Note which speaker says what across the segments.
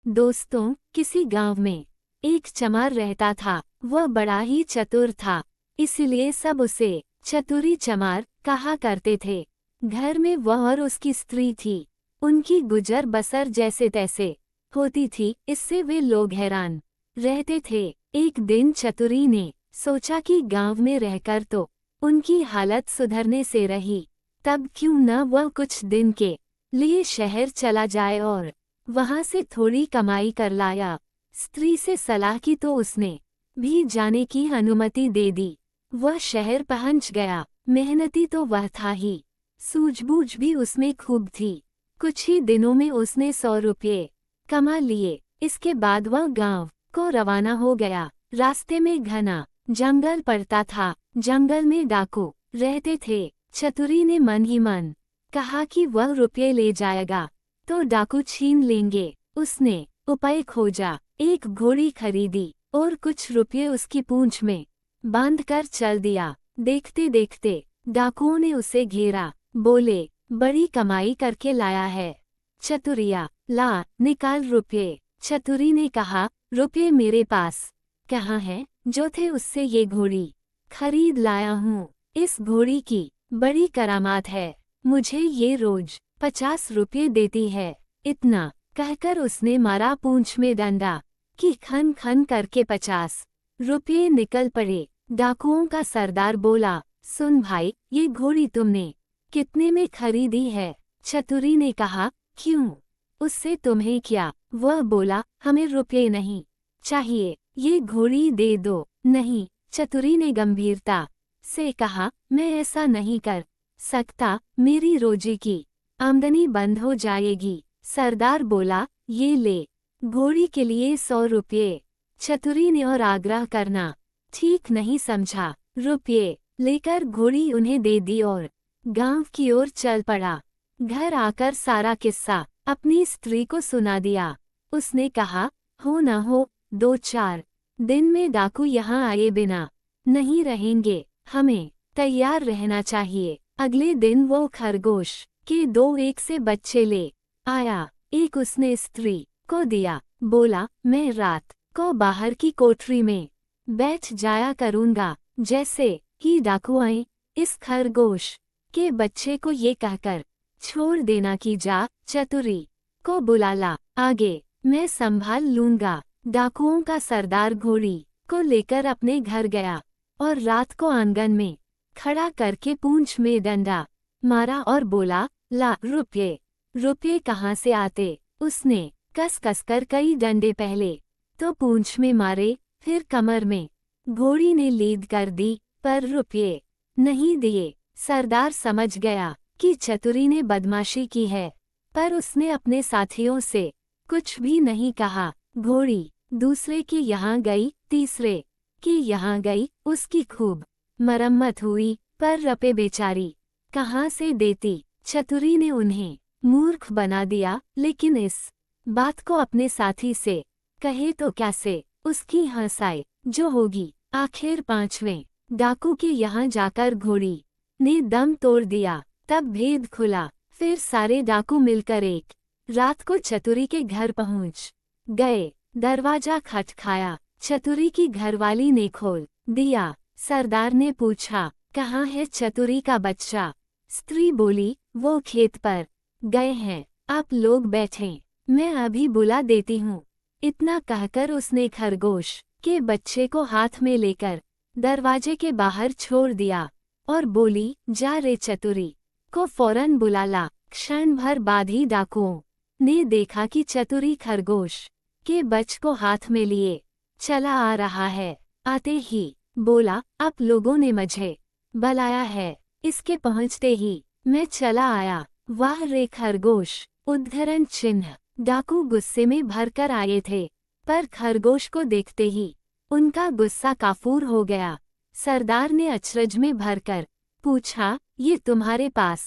Speaker 1: दोस्तों, किसी गांव में एक चमार रहता था। वह बड़ा ही चतुर था, इसलिए सब उसे चतुरी चमार कहा करते थे। घर में वह और उसकी स्त्री थी। उनकी गुजर बसर जैसे तैसे होती थी, इससे वे लोग हैरान रहते थे। एक दिन चतुरी ने सोचा कि गांव में रहकर तो उनकी हालत सुधरने से रही, तब क्यों न वह कुछ दिन के लिए शहर चला जाए और वहां से थोड़ी कमाई कर लाया। स्त्री से सलाह की तो उसने भी जाने की अनुमति दे दी। वह शहर पहुंच गया। मेहनती तो वह था ही, सूझबूझ भी उसमें खूब थी। कुछ ही दिनों में उसने 100 रुपये कमा लिए। इसके बाद वह गांव को रवाना हो गया। रास्ते में घना जंगल पड़ता था। जंगल में डाकू रहते थे। चतुरी ने मन ही मन कहा कि वह रुपये ले जाएगा तो डाकू छीन लेंगे। उसने उपाय खोजा, एक घोड़ी खरीदी और कुछ रुपये उसकी पूंछ में बांधकर चल दिया। देखते देखते डाकुओं ने उसे घेरा। बोले, बड़ी कमाई करके लाया है चतुरिया, ला निकाल रुपये। चतुरी ने कहा, रुपये मेरे पास कहाँ है? जो थे उससे ये घोड़ी खरीद लाया हूँ। इस घोड़ी की बड़ी करामात है, मुझे ये रोज 50 रुपये देती है। इतना कहकर उसने मारा पूंछ में डंडा कि खन खन करके 50 रुपये निकल पड़े। डाकुओं का सरदार बोला, सुन भाई, ये घोड़ी तुमने कितने में खरीदी है? चतुरी ने कहा, क्यों, उससे तुम्हें क्या? वह बोला, हमें रुपये नहीं चाहिए, ये घोड़ी दे दो। नहीं, चतुरी ने गंभीरता से कहा, मैं ऐसा नहीं कर सकता, मेरी रोजी की आमदनी बंद हो जाएगी। सरदार बोला, ये ले, घोड़ी के लिए 100 रुपये। चतुरी ने और आग्रह करना ठीक नहीं समझा। रुपये लेकर घोड़ी उन्हें दे दी और गांव की ओर चल पड़ा। घर आकर सारा किस्सा अपनी स्त्री को सुना दिया। उसने कहा, हो न हो 2-4 दिन में डाकू यहाँ आए बिना नहीं रहेंगे, हमें तैयार रहना चाहिए। अगले दिन वो खरगोश के 2 एक से बच्चे ले आया। एक उसने स्त्री को दिया। बोला, मैं रात को बाहर की कोठरी में बैठ जाया करूंगा, जैसे ही डाकू आए इस खरगोश के बच्चे को ये कहकर छोड़ देना कि जा चतुरी को बुला ला, आगे मैं संभाल लूंगा। डाकुओं का सरदार घोड़ी को लेकर अपने घर गया और रात को आंगन में खड़ा करके पूंछ में डंडा मारा और बोला, ला रुपये। रुपये कहाँ से आते? उसने कस कस कर कई डंडे पहले तो पूंछ में मारे, फिर कमर में। घोड़ी ने लीद कर दी, पर रुपये नहीं दिए। सरदार समझ गया कि चतुरी ने बदमाशी की है, पर उसने अपने साथियों से कुछ भी नहीं कहा। घोड़ी दूसरे के यहाँ गई, तीसरे के यहाँ गई, उसकी खूब मरम्मत हुई, पर रुपये बेचारी कहाँ से देती? चतुरी ने उन्हें मूर्ख बना दिया, लेकिन इस बात को अपने साथी से कहे तो कैसे? उसकी हंसाई जो होगी। आखिर 5वें डाकू के यहाँ जाकर घोड़ी ने दम तोड़ दिया। तब भेद खुला। फिर सारे डाकू मिलकर एक रात को चतुरी के घर पहुंच गए। दरवाजा खटखटाया। चतुरी की घरवाली ने खोल दिया। सरदार ने पूछा, कहाँ है चतुरी का बच्चा? स्त्री बोली, वो खेत पर गए हैं, आप लोग बैठें, मैं अभी बुला देती हूँ। इतना कहकर उसने खरगोश के बच्चे को हाथ में लेकर दरवाजे के बाहर छोड़ दिया और बोली, जा रे चतुरी को फौरन बुला ला। क्षण भर बाद ही डाकुओं ने देखा कि चतुरी खरगोश के बच्चे को हाथ में लिए चला आ रहा है। आते ही बोला, आप लोगों ने मुझे बुलाया है, इसके पहुंचते ही मैं चला आया। वाह रे खरगोश! उद्धरण चिन्ह। डाकू गुस्से में भरकर आए थे, पर खरगोश को देखते ही उनका गुस्सा काफूर हो गया। सरदार ने अचरज में भरकर पूछा, ये तुम्हारे पास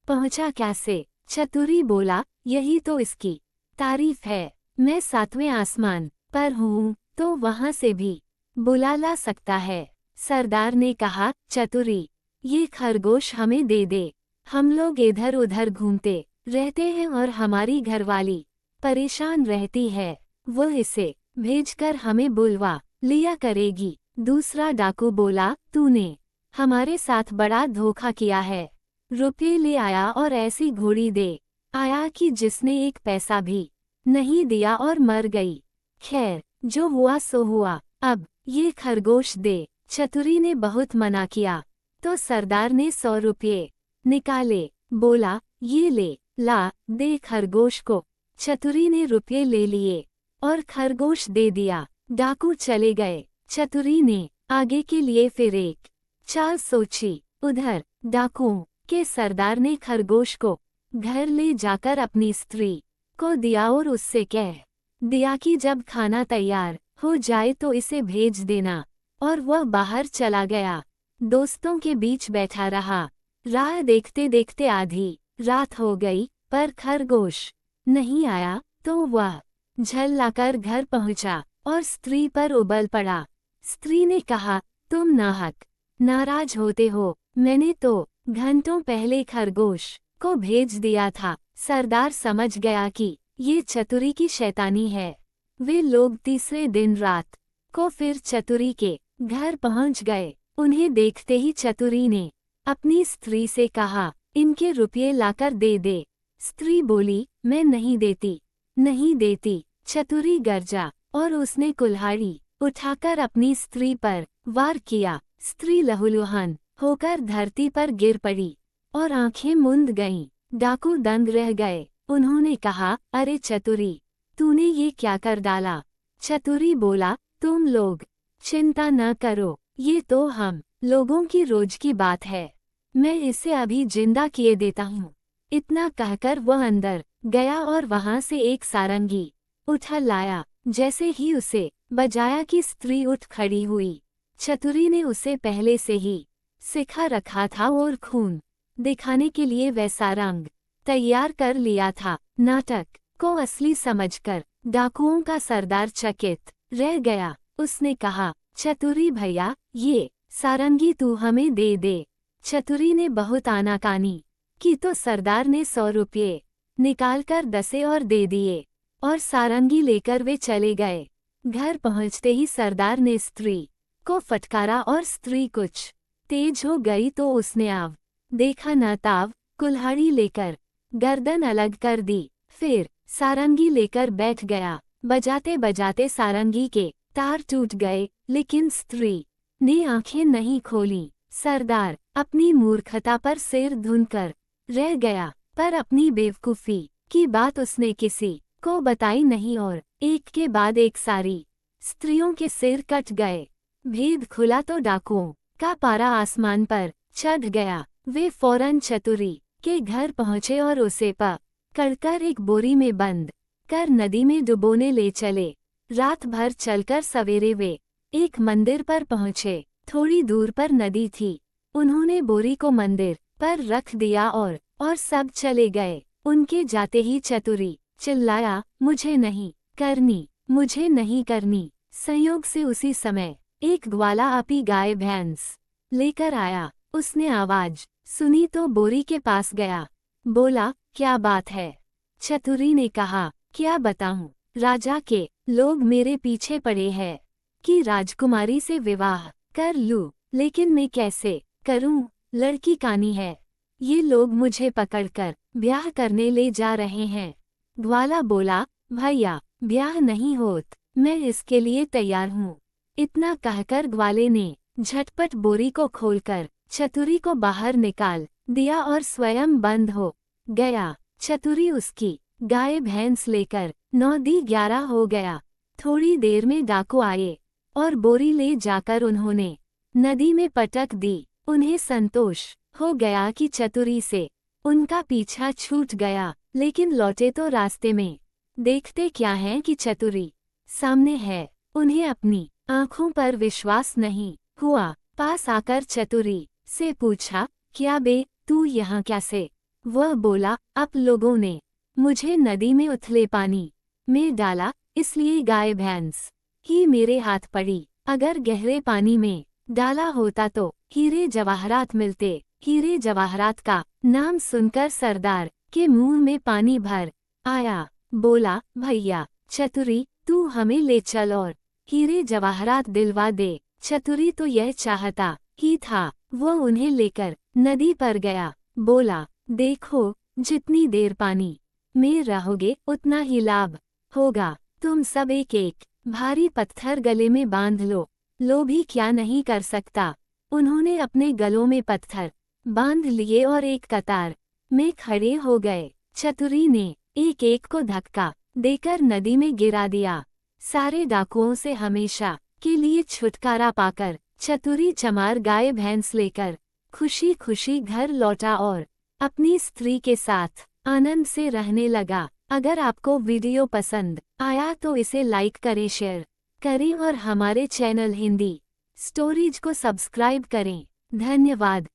Speaker 1: पहुंचा कैसे? चतुरी बोला, यही तो इसकी तारीफ है, मैं 7वें आसमान पर हूँ तो वहां से भी बुला ला सकता है। सरदार ने कहा, चतुरी, ये खरगोश हमें दे दे, हम लोग इधर उधर घूमते रहते हैं और हमारी घरवाली परेशान रहती है, वो इसे भेजकर हमें बुलवा लिया करेगी। दूसरा डाकू बोला, तूने हमारे साथ बड़ा धोखा किया है। रुपये ले आया और ऐसी घोड़ी दे आया कि जिसने एक पैसा भी नहीं दिया और मर गई। खैर, जो हुआ सो हुआ, अब ये खरगोश दे। चतुरी ने बहुत मना किया तो सरदार ने 100 रुपये निकाले। बोला, ये ले, ला दे खरगोश को। चतुरी ने रुपये ले लिए और खरगोश दे दिया। डाकू चले गए। चतुरी ने आगे के लिए फिर एक चाल सोची। उधर डाकुओं के सरदार ने खरगोश को घर ले जाकर अपनी स्त्री को दिया और उससे कह दिया कि जब खाना तैयार हो जाए तो इसे भेज देना, और वह बाहर चला गया। दोस्तों के बीच बैठा रहा। राह देखते देखते आधी रात हो गई, पर खरगोश नहीं आया तो वह झल्लाकर घर पहुंचा और स्त्री पर उबल पड़ा। स्त्री ने कहा, तुम नाहक नाराज होते हो, मैंने तो घंटों पहले खरगोश को भेज दिया था। सरदार समझ गया कि ये चतुरी की शैतानी है। वे लोग तीसरे दिन रात को फिर चतुरी के घर पहुंच गए। उन्हें देखते ही चतुरी ने अपनी स्त्री से कहा, इनके रुपये लाकर दे दे। स्त्री बोली, मैं नहीं देती, नहीं देती। चतुरी गरजा और उसने कुल्हाड़ी उठाकर अपनी स्त्री पर वार किया। स्त्री लहूलुहान होकर धरती पर गिर पड़ी और आंखें मूंद गईं। डाकू दंग रह गए। उन्होंने कहा, अरे चतुरी, तूने ये क्या कर डाला? चतुरी बोला, तुम लोग चिंता न करो, ये तो हम लोगों की रोज की बात है, मैं इसे अभी जिंदा किए देता हूँ। इतना कहकर वह अंदर गया और वहां से एक सारंगी उठा लाया। जैसे ही उसे बजाया कि स्त्री उठ खड़ी हुई। चतुरी ने उसे पहले से ही सिखा रखा था और खून दिखाने के लिए वैसा रंग तैयार कर लिया था। नाटक को असली समझकर डाकुओं का सरदार चकित रह गया। उसने कहा, चतुरी भैया, ये सारंगी तू हमें दे दे। चतुरी ने बहुत आनाकानी की तो सरदार ने 100 रुपये निकालकर दसे और दे दिए और सारंगी लेकर वे चले गए। घर पहुंचते ही सरदार ने स्त्री को फटकारा और स्त्री कुछ तेज हो गई तो उसने आव देखा न ताव कुल्हाड़ी लेकर गर्दन अलग कर दी। फिर सारंगी लेकर बैठ गया। बजाते बजाते सारंगी के तार टूट गए, लेकिन स्त्री ने आंखें नहीं खोली। सरदार अपनी मूर्खता पर सिर धुनकर रह गया, पर अपनी बेवकूफी की बात उसने किसी को बताई नहीं और एक के बाद एक सारी स्त्रियों के सिर कट गए। भेद खुला तो डाकुओं का पारा आसमान पर चढ़ गया। वे फौरन चतुरी के घर पहुंचे और उसे पकड़कर एक बोरी में बंद कर नदी में डुबोने ले चले। रात भर चलकर सवेरे वे एक मंदिर पर पहुंचे। थोड़ी दूर पर नदी थी। उन्होंने बोरी को मंदिर पर रख दिया और सब चले गए। उनके जाते ही चतुरी चिल्लाया, मुझे नहीं करनी, मुझे नहीं करनी। संयोग से उसी समय एक ग्वाला अपनी गाय भैंस लेकर आया। उसने आवाज सुनी तो बोरी के पास गया। बोला, क्या बात है? चतुरी ने कहा, क्या बताऊं, राजा के लोग मेरे पीछे पड़े हैं कि राजकुमारी से विवाह कर लूं, लेकिन मैं कैसे करूं? लड़की कानी है, ये लोग मुझे पकड़कर ब्याह करने ले जा रहे हैं। ग्वाला बोला, भैया, ब्याह नहीं होत, मैं इसके लिए तैयार हूँ। इतना कहकर ग्वाले ने झटपट बोरी को खोलकर चतुरी को बाहर निकाल दिया और स्वयं बंद हो गया। चतुरी उसकी गाय भैंस लेकर 9-11 हो गया। थोड़ी देर में डाकू आए और बोरी ले जाकर उन्होंने नदी में पटक दी। उन्हें संतोष हो गया कि चतुरी से उनका पीछा छूट गया, लेकिन लौटे तो रास्ते में देखते क्या हैं कि चतुरी सामने है। उन्हें अपनी आंखों पर विश्वास नहीं हुआ। पास आकर चतुरी से पूछा, क्या बे, तू यहाँ कैसे? वह बोला, आप लोगों ने मुझे नदी में उथले पानी में डाला, इसलिए गाय भैंस ही मेरे हाथ पड़ी। अगर गहरे पानी में डाला होता तो हीरे जवाहरात मिलते। हीरे जवाहरात का नाम सुनकर सरदार के मुंह में पानी भर आया। बोला, भैया चतुरी तू हमें ले चल और हीरे जवाहरात दिलवा दे। चतुरी तो यह चाहता ही था। वो उन्हें लेकर नदी पर गया। बोला, देखो जितनी देर पानी में रहोगे उतना ही लाभ होगा। तुम सब एक एक भारी पत्थर गले में बांध लो। लोभी क्या नहीं कर सकता। उन्होंने अपने गलों में पत्थर बांध लिए और एक कतार में खड़े हो गए। चतुरी ने एक एक को धक्का देकर नदी में गिरा दिया। सारे डाकुओं से हमेशा के लिए छुटकारा पाकर चतुरी चमार गाय भैंस लेकर खुशी खुशी घर लौटा और अपनी स्त्री के साथ आनंद से रहने लगा। अगर आपको वीडियो पसंद आया तो इसे लाइक करें, शेयर करें और हमारे चैनल हिंदी स्टोरीज को सब्सक्राइब करें। धन्यवाद।